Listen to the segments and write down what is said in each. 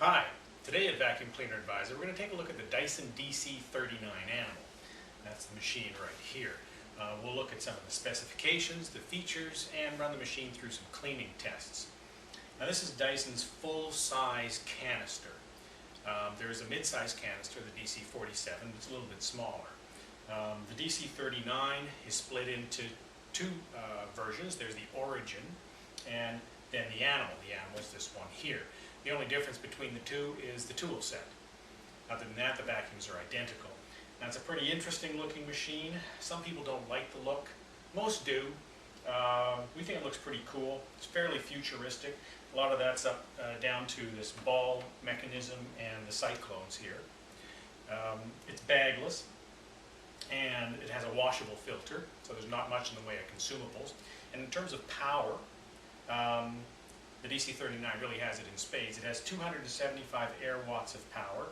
Hi, today at Vacuum Cleaner Advisor we're going to take a look at the Dyson DC39 Animal. That's the machine right here. We'll look at some of the specifications, the features, and run the machine through some cleaning tests. Now this is Dyson's full-size canister. There is a mid-size canister, the DC47, but it's a little bit smaller. The DC39 is split into two versions. There's the Origin and then the Animal. The Animal is this one here. The only difference between the two is the tool set. Other than that, the vacuums are identical. Now, it's a pretty interesting looking machine. Some people don't like the look. Most do. We think it looks pretty cool. It's fairly futuristic. A lot of that's up down to this ball mechanism and the cyclones here. It's bagless, and it has a washable filter, so there's not much in the way of consumables. And in terms of power, the DC39 really has it in spades. It has 275 air watts of power.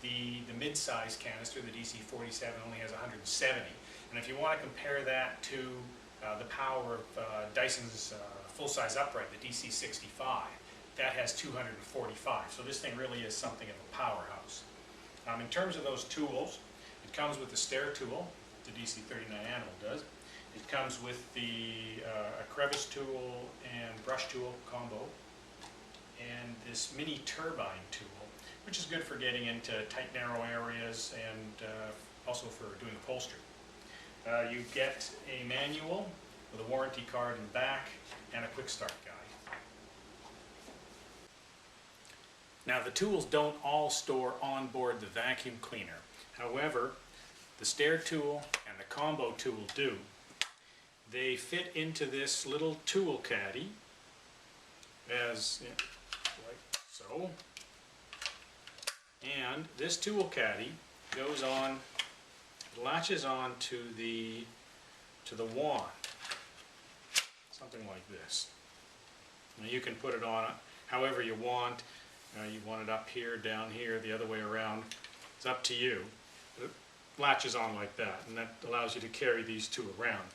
The mid-size canister, the DC47, only has 170. And if you want to compare that to the power of Dyson's full-size upright, the DC65, that has 245. So this thing really is something of a powerhouse. In terms of those tools, it comes with the stair tool, the DC39 Animal does. It comes with the a crevice tool and brush tool combo, and this mini turbine tool, which is good for getting into tight, narrow areas and also for doing upholstery. You get a manual with a warranty card in the back and a quick start guide. Now, the tools don't all store on board the vacuum cleaner. However, the stair tool and the combo tool do. They fit into this little tool caddy, as like so. And this tool caddy goes on, latches on to the wand, something like this. Now you can put it on however you want. You want it up here, down here, the other way around. It's up to you. It latches on like that, and that allows you to carry these two around.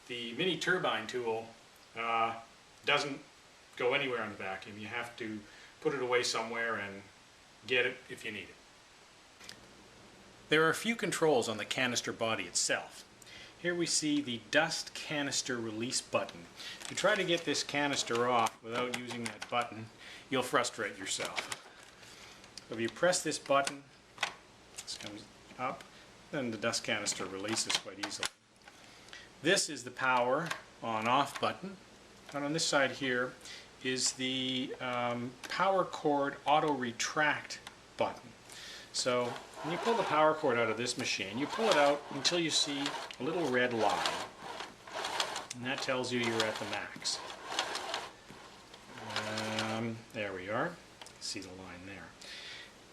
The mini turbine tool doesn't go anywhere on the vacuum. You have to put it away somewhere and get it if you need it. There are a few controls on the canister body itself. Here we see the dust canister release button. If you try to get this canister off without using that button, you'll frustrate yourself. So if you press this button, this comes up, then the dust canister releases quite easily. This is the power on-off button, and on this side here is the power cord auto retract button. So when you pull the power cord out of this machine, you pull it out until you see a little red line, and that tells you you're at the max. There we are. See the line there.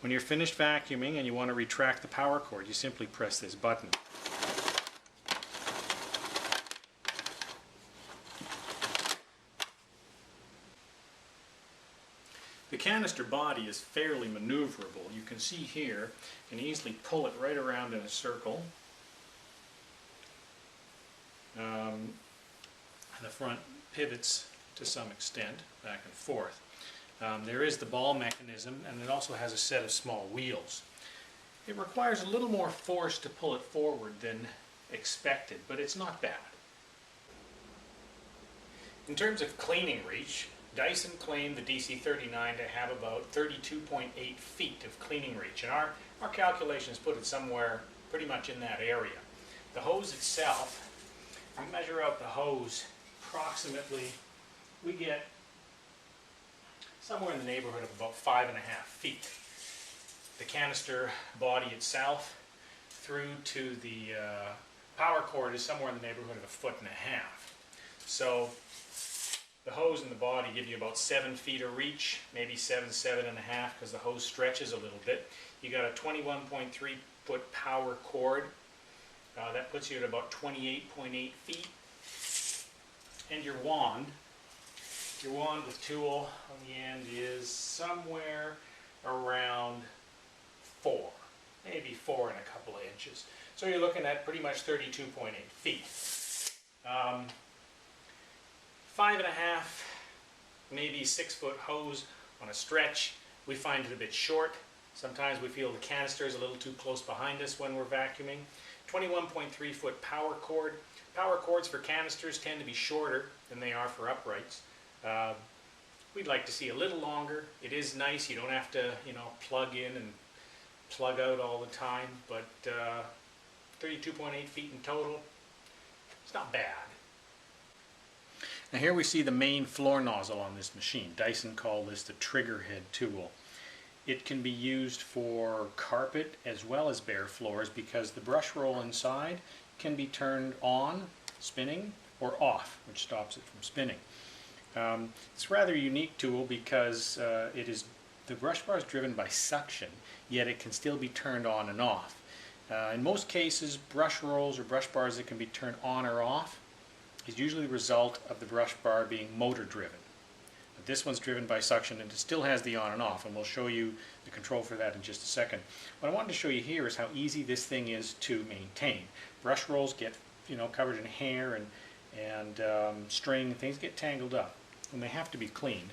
When you're finished vacuuming and you want to retract the power cord, you simply press this button. The canister body is fairly maneuverable. You can see here, you can easily pull it right around in a circle. And the front pivots to some extent, back and forth. There is the ball mechanism, and it also has a set of small wheels. It requires a little more force to pull it forward than expected, but it's not bad. In terms of cleaning reach, Dyson claimed the DC39 to have about 32.8 feet of cleaning reach, and our calculations put it somewhere pretty much in that area. The hose itself, if we measure out the hose approximately, we get somewhere in the neighborhood of about 5.5 feet. The canister body itself through to the power cord is somewhere in the neighborhood of 1.5 feet. So the hose and the body give you about 7 feet of reach, maybe 7.5 because the hose stretches a little bit. You got a 21.3 foot power cord. That puts you at about 28.8 feet. And your wand with tool on the end is somewhere around 4, maybe 4 and a couple of inches. So you're looking at pretty much 32.8 feet. 5.5, maybe 6 foot hose on a stretch We find it a bit short. Sometimes we feel the canister is a little too close behind us when we're vacuuming. 21.3 foot power cord. Power cords for canisters tend to be shorter than they are for uprights. We'd like to see a little longer. It is nice, you don't have to, plug in and plug out all the time, but 32.8 feet in total, it's not bad. Now here we see the main floor nozzle on this machine. Dyson call this the trigger head tool. It can be used for carpet as well as bare floors because the brush roll inside can be turned on, spinning, or off, which stops it from spinning. It's a rather unique tool because the brush bar is driven by suction, yet it can still be turned on and off. In most cases, brush rolls or brush bars that can be turned on or off is usually the result of the brush bar being motor driven. But this one's driven by suction and it still has the on and off, and we'll show you the control for that in just a second. What I wanted to show you here is how easy this thing is to maintain. Brush rolls get covered in hair and string, things get tangled up and they have to be cleaned.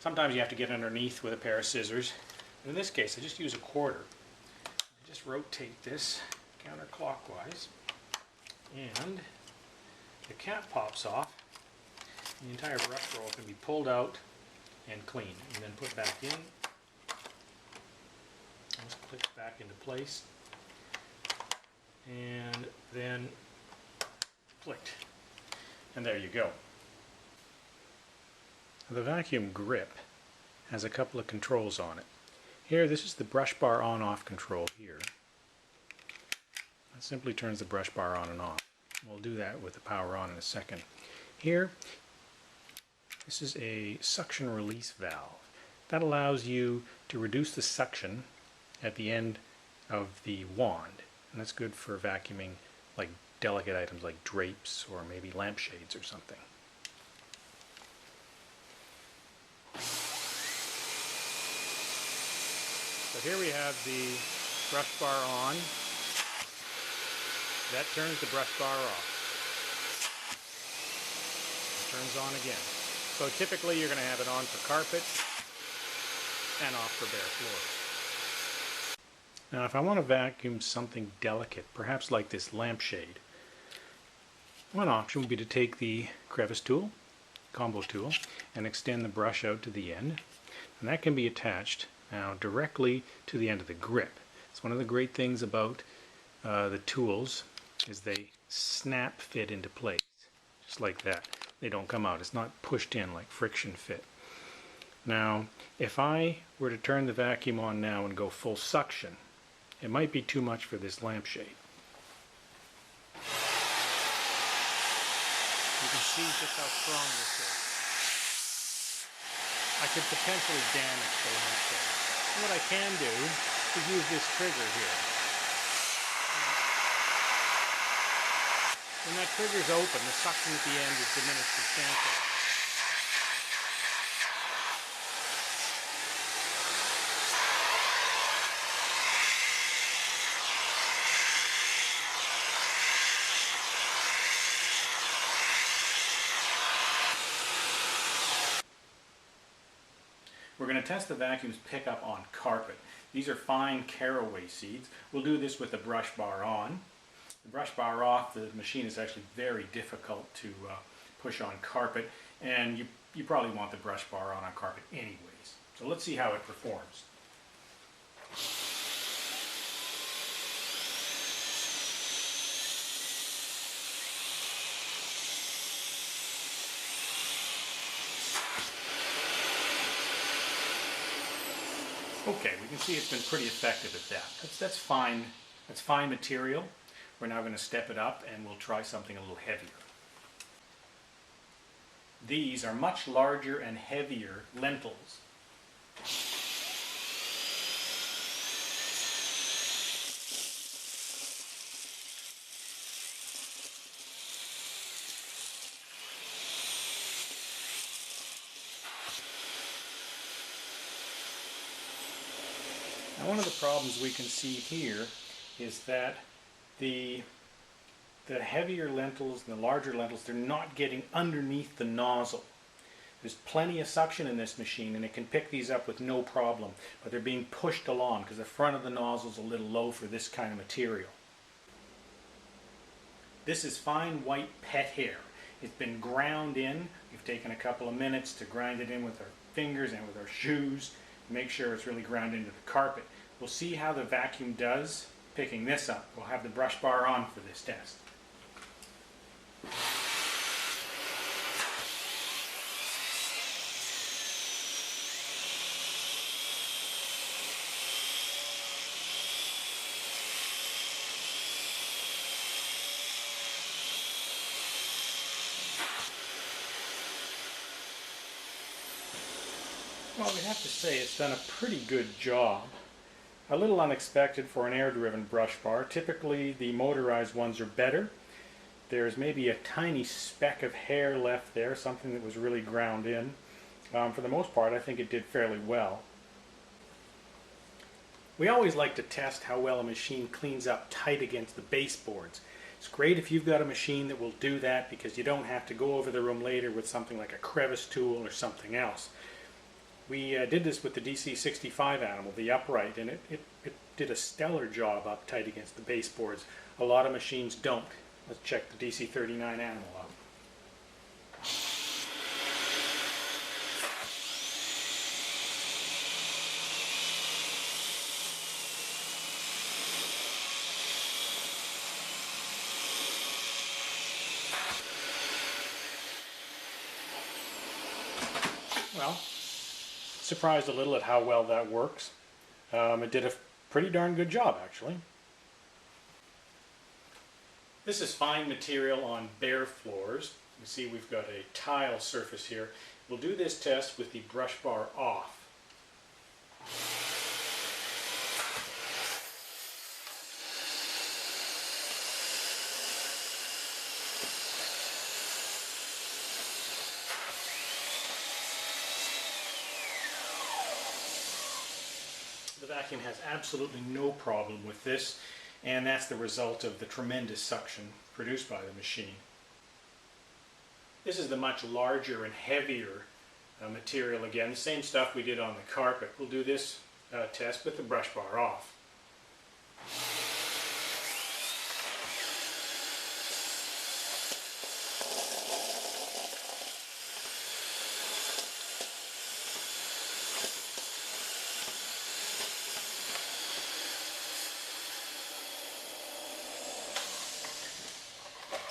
Sometimes you have to get underneath with a pair of scissors. In this case, I just use a quarter. I just rotate this counterclockwise and the cap pops off. The entire brush roll can be pulled out and cleaned and then put back in. Just click back into place and then clicked. And there you go. The vacuum grip has a couple of controls on it. Here, this is the brush bar on-off control here. That simply turns the brush bar on and off. We'll do that with the power on in a second. Here, this is a suction release valve. That allows you to reduce the suction at the end of the wand. And that's good for vacuuming like delicate items like drapes or maybe lampshades or something. So here we have the brush bar on. That turns the brush bar off. It turns on again. So typically you're going to have it on for carpet and off for bare floors. Now if I want to vacuum something delicate, perhaps like this lampshade, one option would be to take the crevice tool, combo tool, and extend the brush out to the end. And that can be attached now directly to the end of the grip. It's one of the great things about the tools is they snap fit into place, just like that. They don't come out. It's not pushed in like friction fit. Now, if I were to turn the vacuum on now and go full suction, it might be too much for this lampshade. You can see just how strong this is. I could potentially damage the lampshade. And what I can do is use this trigger here. When that trigger is open, the suction at the end is diminished substantially. We're going to test the vacuum's pickup on carpet. These are fine caraway seeds. We'll do this with the brush bar on. The brush bar off, the machine is actually very difficult to push on carpet, and you probably want the brush bar on carpet anyways. So let's see how it performs. Okay, we can see it's been pretty effective at that. That's fine. That's fine material. We're now going to step it up and we'll try something a little heavier. These are much larger and heavier lentils. Now, one of the problems we can see here is that the heavier lentils and the larger lentils, they're not getting underneath the nozzle. There's plenty of suction in this machine and it can pick these up with no problem, but they're being pushed along because the front of the nozzle is a little low for this kind of material. This is fine white pet hair. It's been ground in. We've taken a couple of minutes to grind it in with our fingers and with our shoes. Make sure it's really ground into the carpet. We'll see how the vacuum does picking this up. We'll have the brush bar on for this test. Well, we have to say it's done a pretty good job. A little unexpected for an air-driven brush bar. Typically the motorized ones are better. There's maybe a tiny speck of hair left there, something that was really ground in. For the most part, I think it did fairly well. We always like to test how well a machine cleans up tight against the baseboards. It's great if you've got a machine that will do that because you don't have to go over the room later with something like a crevice tool or something else. We did this with the DC35 Animal, the upright, and it did a stellar job up tight against the baseboards. A lot of machines don't. Let's check the DC39 Animal out. Well, surprised a little at how well that works. It did a pretty darn good job, actually. This is fine material on bare floors. You see we've got a tile surface here. We'll do this test with the brush bar off. The vacuum has absolutely no problem with this, and that's the result of the tremendous suction produced by the machine. This is the much larger and heavier material again, the same stuff we did on the carpet. We'll do this test with the brush bar off.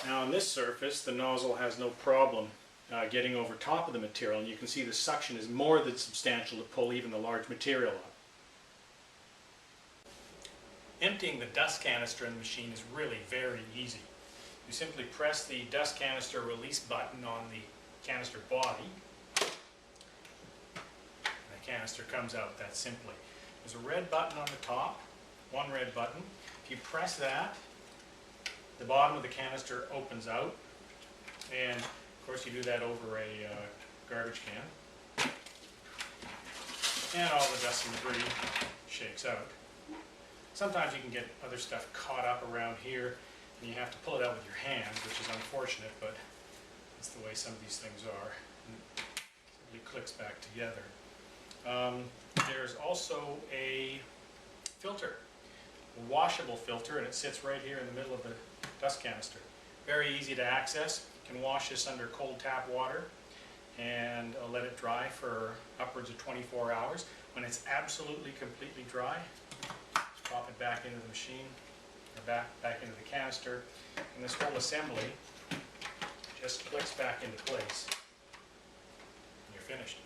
Now on this surface, the nozzle has no problem getting over top of the material, and you can see the suction is more than substantial to pull even the large material up. Emptying the dust canister in the machine is really very easy. You simply press the dust canister release button on the canister body. The canister comes out that simply. There's a red button on the top, one red button. If you press that, the bottom of the canister opens out, and of course you do that over a garbage can, and all the dust and debris shakes out. Sometimes you can get other stuff caught up around here and you have to pull it out with your hands, which is unfortunate, but that's the way some of these things are. It simply clicks back together. There's also a filter, a washable filter, and it sits right here in the middle of the dust canister. Very easy to access. You can wash this under cold tap water and let it dry for upwards of 24 hours. When it's absolutely completely dry, just pop it back into the machine, or back into the canister, and this whole assembly just clicks back into place, and you're finished.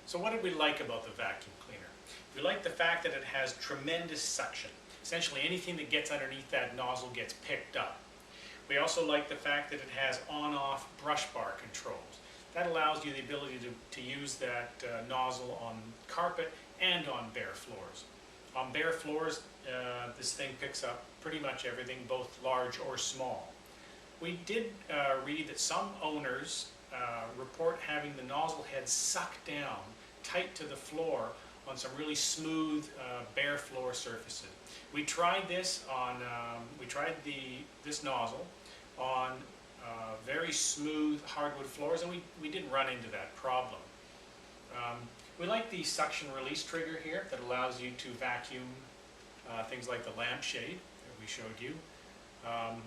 So what did we like about the vacuum cleaner? We like the fact that it has tremendous suction. Essentially anything that gets underneath that nozzle gets picked up. We also like the fact that it has on-off brush bar controls. That allows you the ability to use that nozzle on carpet and on bare floors. On bare floors, this thing picks up pretty much everything, both large or small. We did read that some owners report having the nozzle head sucked down tight to the floor on some really smooth bare floor surfaces. We tried this on, this nozzle on very smooth hardwood floors, and we didn't run into that problem. We like the suction release trigger here that allows you to vacuum things like the lampshade that we showed you.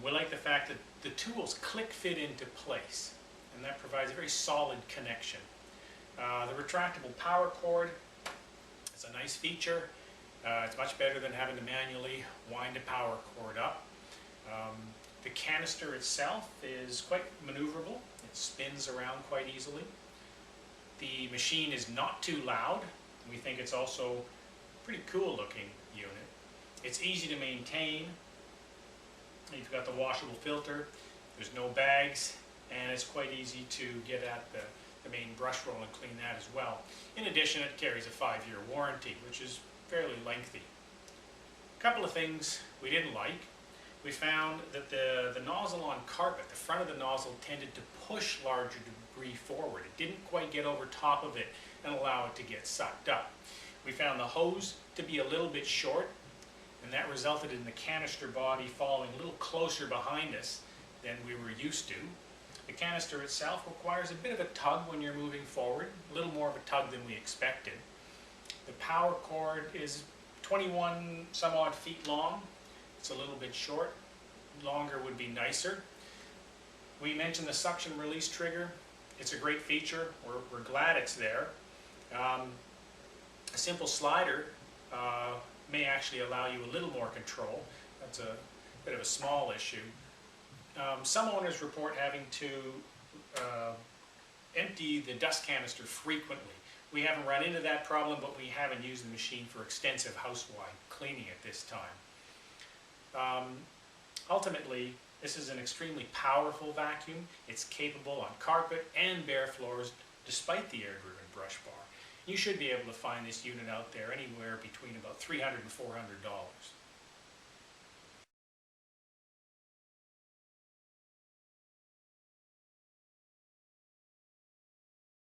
We like the fact that the tools click fit into place, and that provides a very solid connection. The retractable power cord, it's a nice feature. It's much better than having to manually wind a power cord up. The canister itself is quite maneuverable. It spins around quite easily. The machine is not too loud. We think it's also a pretty cool looking unit. It's easy to maintain. You've got the washable filter. There's no bags, and it's quite easy to get at the main brush roll and clean that as well. In addition, it carries a 5-year warranty, which is fairly lengthy. A couple of things we didn't like. We found that the nozzle on carpet, the front of the nozzle, tended to push larger debris forward. It didn't quite get over top of it and allow it to get sucked up. We found the hose to be a little bit short, and that resulted in the canister body falling a little closer behind us than we were used to. The canister itself requires a bit of a tug when you're moving forward, a little more of a tug than we expected. The power cord is 21 some odd feet long. It's a little bit short. Longer would be nicer. We mentioned the suction release trigger. It's a great feature. We're glad it's there. A simple slider may actually allow you a little more control. That's a bit of a small issue. Some owners report having to empty the dust canister frequently. We haven't run into that problem, but we haven't used the machine for extensive house-wide cleaning at this time. Ultimately, this is an extremely powerful vacuum. It's capable on carpet and bare floors despite the air-driven brush bar. You should be able to find this unit out there anywhere between about $300 and $400.